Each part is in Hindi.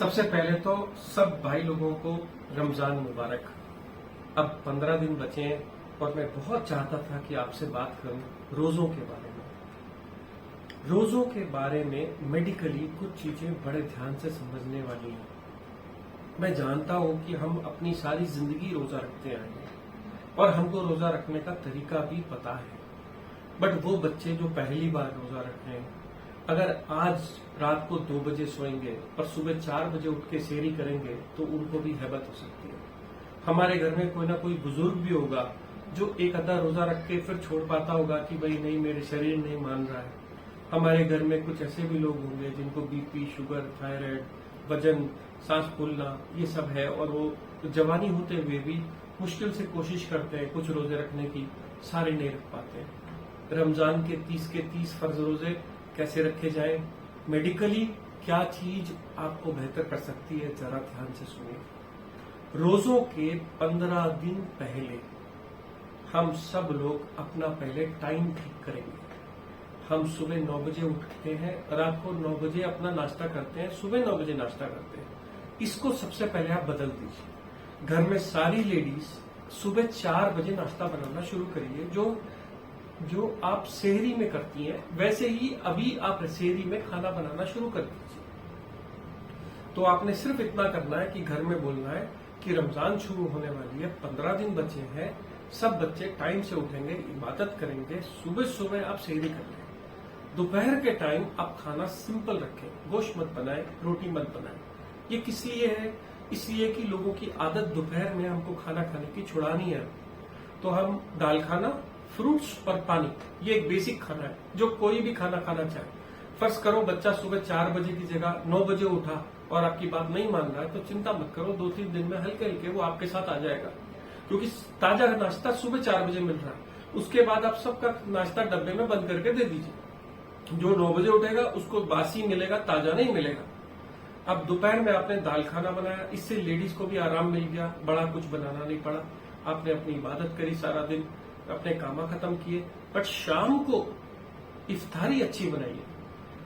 सबसे पहले तो सब भाई लोगों को रमजान मुबारक। अब 15 दिन बचे हैं और मैं बहुत चाहता था कि आपसे बात करूं रोजों के बारे में। रोजों के बारे में मेडिकली कुछ चीजें बड़े ध्यान से समझने वाली हैं। मैं जानता हूं कि हम अपनी सारी जिंदगी रोजा रखते आए हैं और हमको रोजा रखने का तरीका भी पता है। बट वो बच्चे जो पहली बार रोजा रख रहे हैं, अगर आज रात को 2 बजे सोएंगे और सुबह 4 बजे उठ के सेहरी करेंगे तो उनको भी हैबत हो सकती है। हमारे घर में कोई ना कोई बुजुर्ग भी होगा जो एक आधा रोजा रख के फिर छोड़ पाता होगा कि भाई नहीं, मेरे शरीर नहीं मान रहा है। हमारे घर में कुछ ऐसे भी लोग होंगे जिनको बीपी, शुगर, थायराइड, वजन, सांस फूलना ये सब है और वो जवानी होते हुए भी मुश्किल से कोशिश करते हैं कुछ रोजे रखने की, सारे नहीं रख पाते हैं। रमजान के 30 फर्ज रोजे कैसे रखे जाएं, मेडिकली क्या चीज आपको बेहतर कर सकती है, जरा ध्यान से सुनिए। रोजों के 15 दिन पहले हम सब लोग अपना पहले टाइम ठीक करेंगे। हम सुबह 9 बजे उठते हैं, रात को 9 बजे अपना नाश्ता करते हैं, सुबह 9 बजे नाश्ता करते हैं। इसको सबसे पहले आप बदल दीजिए। घर में सारी लेडीज सुबह 4 बजे नाश्ता बनाना शुरू करिए। जो आप सेहरी में करती हैं वैसे ही अभी आप सेहरी में खाना बनाना शुरू कर दीजिए। तो आपने सिर्फ इतना करना है कि घर में बोलना है कि रमजान शुरू होने वाली है, 15 दिन बचे हैं, सब बच्चे टाइम से उठेंगे, इबादत करेंगे, सुबह सुबह आप सेहरी कर लें। दोपहर के टाइम आप खाना सिंपल रखें, गोश्त मत बनाएं, रोटी मत बनाएं। ये किस लिए है? इसलिए कि लोगों की आदत दोपहर में हमको खाना खाने की छुड़ानी है। तो हम दाल खाना, फ्रूट्स और पानी, ये एक बेसिक खाना है जो कोई भी खाना खाना चाहे। फर्ज करो बच्चा सुबह 4 बजे की जगह 9 बजे उठा और आपकी बात नहीं मान रहा है तो चिंता मत करो, 2-3 दिन में हल्के हल्के वो आपके साथ आ जाएगा, क्योंकि ताजा नाश्ता सुबह 4 बजे मिल रहा है। उसके बाद आप सबका नाश्ता डब्बे में बंद करके दे दीजिए। जो 9 बजे उठेगा उसको बासी मिलेगा, ताजा नहीं मिलेगा। अब दोपहर में आपने दाल खाना बनाया, इससे लेडीज को भी आराम मिल गया, बड़ा कुछ बनाना नहीं पड़ा। आपने अपनी इबादत करी, सारा दिन अपने कामा खत्म किए। बट शाम को इफ्तारी अच्छी बनाइए,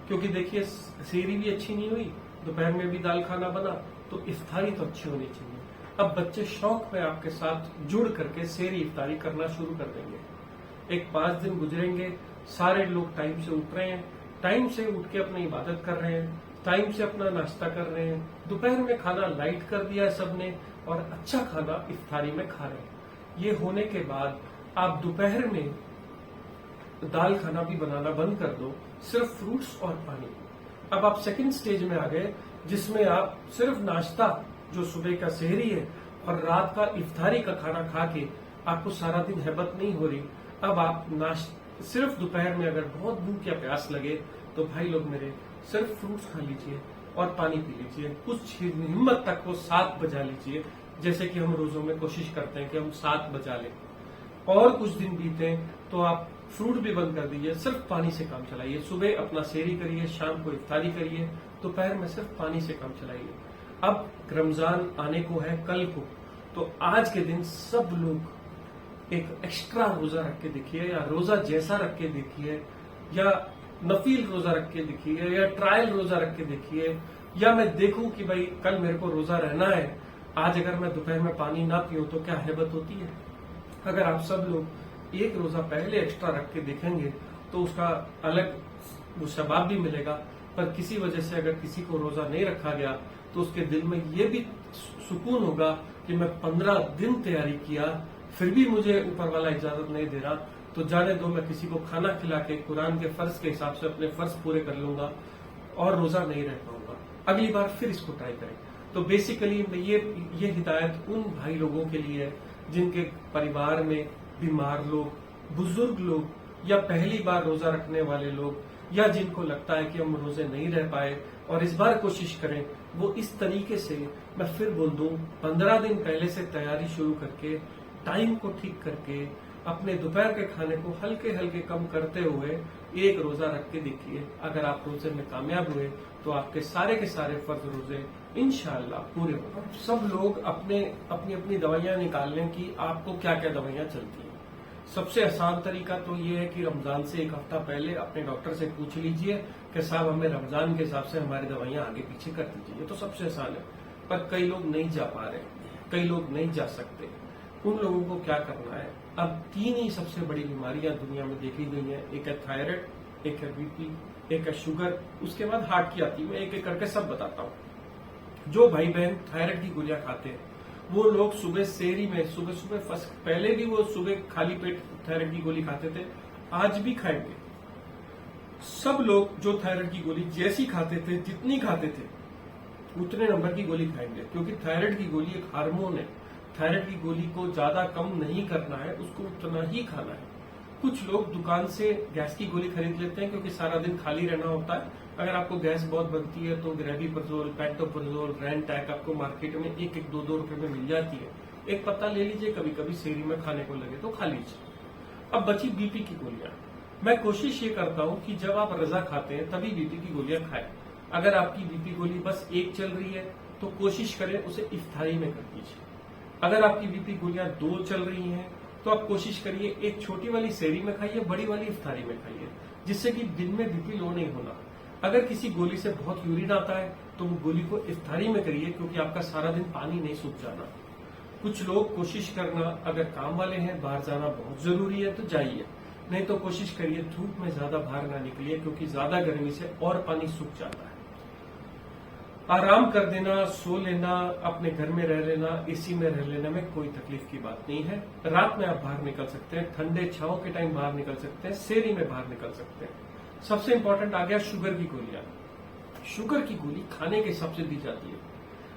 क्योंकि देखिए सेहरी भी अच्छी नहीं हुई, दोपहर में भी दाल खाना बना, तो इफ्तारी तो अच्छी होनी चाहिए। अब बच्चे शौक में आपके साथ जुड़ करके सेहरी इफ्तारी करना शुरू कर देंगे। एक 5 दिन गुजरेंगे, सारे लोग टाइम से उठ रहे हैं, टाइम से उठ के अपनी इबादत कर रहे हैं, टाइम से अपना नाश्ता कर रहे हैं, दोपहर में खाना लाइट कर दिया है सबने और अच्छा खाना इफ्तारी में खा रहे हैं। ये होने के बाद आप दोपहर में दाल खाना भी बनाना बंद कर दो, सिर्फ फ्रूट्स और पानी। अब आप सेकंड स्टेज में आ गए, जिसमें आप सिर्फ नाश्ता जो सुबह का सेहरी है और रात का इफ्तारी का खाना खा के आपको सारा दिन हैबत नहीं हो रही। अब आप सिर्फ दोपहर में अगर बहुत भूख या प्यास लगे तो भाई लोग मेरे, सिर्फ फ्रूट्स खा लीजिए और पानी पी लीजिए। कुछ हिम्मत तक वो 7 बजा लीजिए, जैसे कि हम रोजों में कोशिश करते हैं कि हम 7 बजा लें। और कुछ दिन बीते तो आप फ्रूट भी बंद कर दीजिए, सिर्फ पानी से काम चलाइए। सुबह अपना सेहरी करिए, शाम को इफ्तारी करिए, दोपहर में सिर्फ पानी से काम चलाइए। अब रमजान आने को है कल को, तो आज के दिन सब लोग एक एक्स्ट्रा रोजा रख के देखिए, या रोजा जैसा रख के देखिए, या नफील रोजा रख के देखिए, या ट्रायल रोजा रख के देखिए, या मैं देखूं कि भाई कल मेरे को रोजा रहना है, आज अगर मैं दोपहर में पानी ना पीऊं तो क्या हैबत होती है। अगर आप सब लोग एक रोजा पहले एक्स्ट्रा रख के देखेंगे तो उसका अलग वो शबाब भी मिलेगा। पर किसी वजह से अगर किसी को रोजा नहीं रखा गया तो उसके दिल में ये भी सुकून होगा कि मैं 15 दिन तैयारी किया, फिर भी मुझे ऊपर वाला इजाजत नहीं दे रहा, तो जाने दो, मैं किसी को खाना खिला के कुरान के फर्ज के हिसाब से अपने फर्ज पूरे कर लूंगा और रोजा नहीं रह पाऊंगा। अगली बार फिर इसको ट्राई करें। तो बेसिकली ये हिदायत उन भाई लोगों के लिए है जिनके परिवार में बीमार लोग, बुजुर्ग लोग, या पहली बार रोजा रखने वाले लोग, या जिनको लगता है कि हम रोजे नहीं रह पाए और इस बार कोशिश करें। वो इस तरीके से, मैं फिर बोल दूं, 15 दिन पहले से तैयारी शुरू करके, टाइम को ठीक करके, अपने दोपहर के खाने को हल्के हल्के कम करते हुए एक रोजा रख के देखिए। अगर आप रोजे में कामयाब हुए तो आपके सारे के सारे फर्ज रोजे इंशाअल्लाह पूरे होंगे। सब लोग अपनी अपनी दवाइयां निकाल लें कि आपको क्या क्या दवाइयां चलती हैं। सबसे आसान तरीका तो ये है कि रमजान से 1 हफ्ता पहले अपने डॉक्टर से पूछ लीजिए कि साहब हमें रमजान के हिसाब से हमारी दवाइयां आगे पीछे कर दीजिए, ये तो सबसे आसान है। पर कई लोग नहीं जा पा रहे, कई लोग नहीं जा सकते। उन लोगों को क्या करना है? अब 3 ही सबसे बड़ी बीमारियां दुनिया में देखी गई हैं, एक है थायराइड, एक है बीपी, एक है शुगर, उसके बाद हार्ट की आती है। मैं एक एक करके सब बताता हूं। जो भाई बहन थायराइड की गोलियां खाते हैं वो लोग सुबह सेहरी में सुबह पहले भी वो सुबह खाली पेट थायराइड की गोली खाते थे, आज भी खाएंगे। सब लोग जो थायराइड की गोली जैसी खाते थे, जितनी खाते थे उतने नंबर की गोली खाएंगे, क्योंकि थायराइड की गोली एक हार्मोन है। थायराइड की गोली को ज्यादा कम नहीं करना है, उसको उतना ही खाना है। कुछ लोग दुकान से गैस की गोली खरीद लेते हैं क्योंकि सारा दिन खाली रहना होता है। अगर आपको गैस बहुत बनती है तो ग्रेविप्रजोल, पेंटोप्रजोल, रैनटैक आपको मार्केट में 1-1, 2-2 रुपए में मिल जाती है। एक पत्ता ले लीजिए, कभी कभी सेहरी में खाने को लगे तो खा लीजिए। अब बची बीपी की गोलियां। मैं कोशिश ये करता हूं कि जब आप रजा खाते हैं तभी बीपी की गोलियां खाएं। अगर आपकी बीपी गोली बस 1 चल रही है तो कोशिश करें उसे इफ्तारी में कर दीजिए। अगर आपकी बीपी गोलियां 2 चल रही हैं तो आप कोशिश करिए एक छोटी वाली सेहरी में खाइए, बड़ी वाली इफ्तारी में खाइए, जिससे कि दिन में बीपी लो नहीं होना। अगर किसी गोली से बहुत यूरिन आता है तो वो गोली को इफ्तारी में करिए, क्योंकि आपका सारा दिन पानी नहीं सूख जाना। कुछ लोग कोशिश करना, अगर काम वाले हैं, बाहर जाना बहुत जरूरी है तो जाइए, नहीं तो कोशिश करिए धूप में ज्यादा बाहर ना निकलिए, क्योंकि ज्यादा गर्मी से और पानी सूख जाता है। आराम कर देना, सो लेना, अपने घर में रह लेना, एसी में रह लेने में कोई तकलीफ की बात नहीं है। रात में आप बाहर निकल सकते हैं, ठंडे छांव के टाइम बाहर निकल सकते हैं, सेहरी में बाहर निकल सकते हैं। सबसे इंपॉर्टेंट आ गया शुगर की गोलियां। शुगर की गोली खाने के हिसाब से दी जाती है,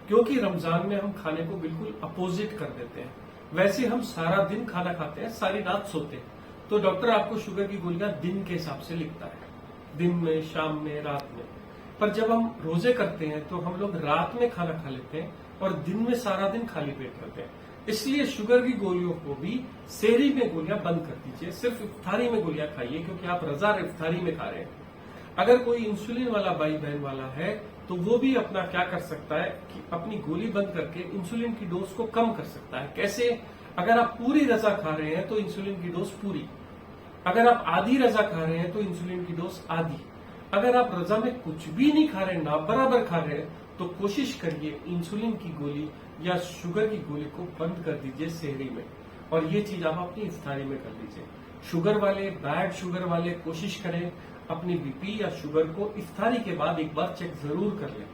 क्योंकि रमजान में हम खाने को बिल्कुल अपोजिट कर देते हैं। वैसे हम सारा दिन खाना खाते हैं, सारी रात सोते हैं, तो डॉक्टर आपको शुगर की गोलियां दिन के हिसाब से लिखता है, दिन में, शाम में, रात में। पर जब हम रोजे करते हैं तो हम लोग रात में खाना खा लेते हैं और दिन में सारा दिन खाली पेट रहते हैं। इसलिए शुगर की गोलियों को भी सेहरी में गोलियां बंद कर दीजिए, सिर्फ इफ्तारी में गोलियां खाइए, क्योंकि आप रजा इफ्तारी में खा रहे हैं। अगर कोई इंसुलिन वाला भाई बहन वाला है तो वो भी अपना क्या कर सकता है कि अपनी गोली बंद करके इंसुलिन की डोज को कम कर सकता है। कैसे? अगर आप पूरी रजा खा रहे हैं तो इंसुलिन की डोज पूरी, अगर आप आधी रजा खा रहे हैं तो इंसुलिन की डोज आधी, अगर आप रजा में कुछ भी नहीं खा रहे, ना बराबर खा रहे हैं, तो कोशिश करिए इंसुलिन की गोली या शुगर की गोली को बंद कर दीजिए सेहरी में, और ये चीज आप अपनी इफ्तारी में कर लीजिए। शुगर वाले, बैड शुगर वाले कोशिश करें अपनी बीपी या शुगर को इफ्तारी के बाद एक बार चेक जरूर कर लें।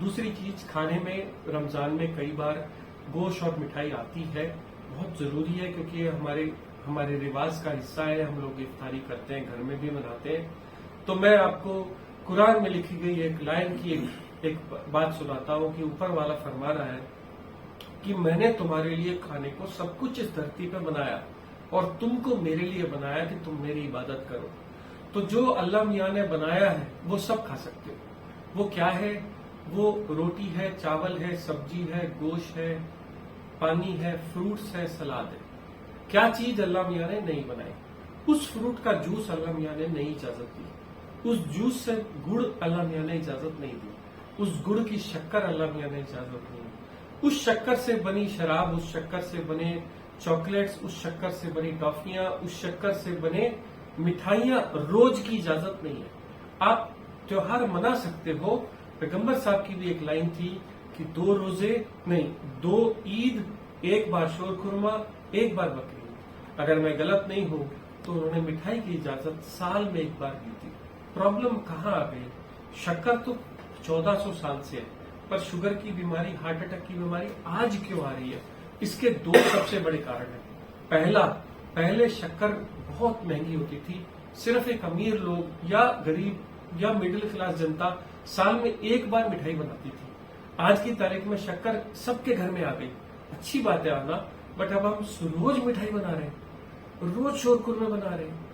दूसरी चीज, खाने में रमजान में कई बार गोश्त और मिठाई आती है, बहुत जरूरी है, क्योंकि ये हमारे रिवाज का हिस्सा है। हम लोग इफ्तारी करते हैं, घर में भी बनाते हैं। तो मैं आपको कुरान में लिखी गई एक लाइन की एक बात सुनाता हूं कि ऊपर वाला फरमा रहा है कि मैंने तुम्हारे लिए खाने को सब कुछ इस धरती पर बनाया और तुमको मेरे लिए बनाया कि तुम मेरी इबादत करो। तो जो अल्लाह मियां ने बनाया है वो सब खा सकते हो। वो क्या है? वो रोटी है, चावल है, सब्जी है, गोश्त है, पानी है, फ्रूट्स है, सलाद है। क्या चीज अल्लाह मियां ने नहीं बनाई? उस फ्रूट का जूस अल्लाह मियां ने नहीं इजाजत दी, उस जूस से गुड़ अल्लाह मियां ने इजाजत नहीं दी, उस गुड़ की शक्कर अल्लाह मियां ने इजाजत नहीं दी, उस शक्कर से बनी शराब, उस शक्कर से बने चॉकलेट्स, उस शक्कर से बनी टॉफियां, उस शक्कर से बने मिठाइयां रोज की इजाजत नहीं है। आप त्योहार मना सकते हो। पैगंबर साहब की भी एक लाइन थी कि 2 रोजे नहीं, 2 ईद, 1 बार शोरखुरमा, 1 बार बकरीद। अगर मैं गलत नहीं हूं तो उन्होंने मिठाई की इजाजत साल में 1 बार दी थी। प्रॉब्लम कहाँ आ गई? शक्कर तो 1400 साल से है, पर शुगर की बीमारी, हार्ट अटैक की बीमारी आज क्यों आ रही है? इसके 2 सबसे बड़े कारण हैं। पहले शक्कर बहुत महंगी होती थी, सिर्फ एक अमीर लोग या गरीब या मिडिल क्लास जनता साल में 1 बार मिठाई बनाती थी। आज की तारीख में शक्कर सबके घर में आ गई। अच्छी बात है आना, बट अब हम रोज मिठाई बना रहे हैं, रोज शोरखुरमा बना रहे हैं।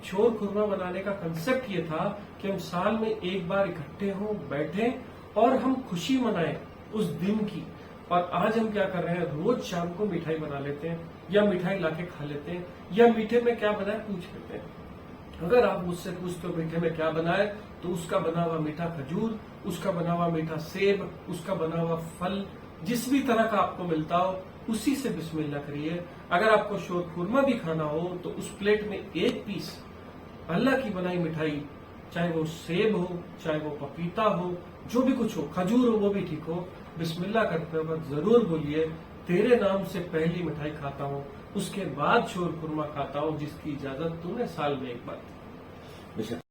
शोरखुरमा बनाने का कंसेप्ट ये था कि हम साल में 1 बार इकट्ठे हों, बैठें और हम खुशी मनाएं उस दिन की। और आज हम क्या कर रहे हैं? रोज शाम को मिठाई बना लेते हैं या मिठाई लाके खा लेते हैं, या मीठे में क्या बनाए पूछ लेते हैं। अगर आप मुझसे पूछते हो मीठे में क्या बनाए, तो उसका बना हुआ मीठा खजूर, उसका बना हुआ मीठा सेब, उसका बना हुआ फल, जिस भी तरह का आपको मिलता हो उसी से बिस्मिल्लाह करिए। अगर आपको शोरखुरमा भी खाना हो तो उस प्लेट में 1 पीस अल्लाह की बनाई मिठाई चाहे वो सेब हो, चाहे वो पपीता हो, जो भी कुछ हो, खजूर हो वो भी ठीक हो, बिस्मिल्लाह करते वक्त जरूर बोलिए तेरे नाम से पहली मिठाई खाता हूँ, उसके बाद शोर खुरमा खाता हूँ, जिसकी इजाजत तूने साल में एक बार दी।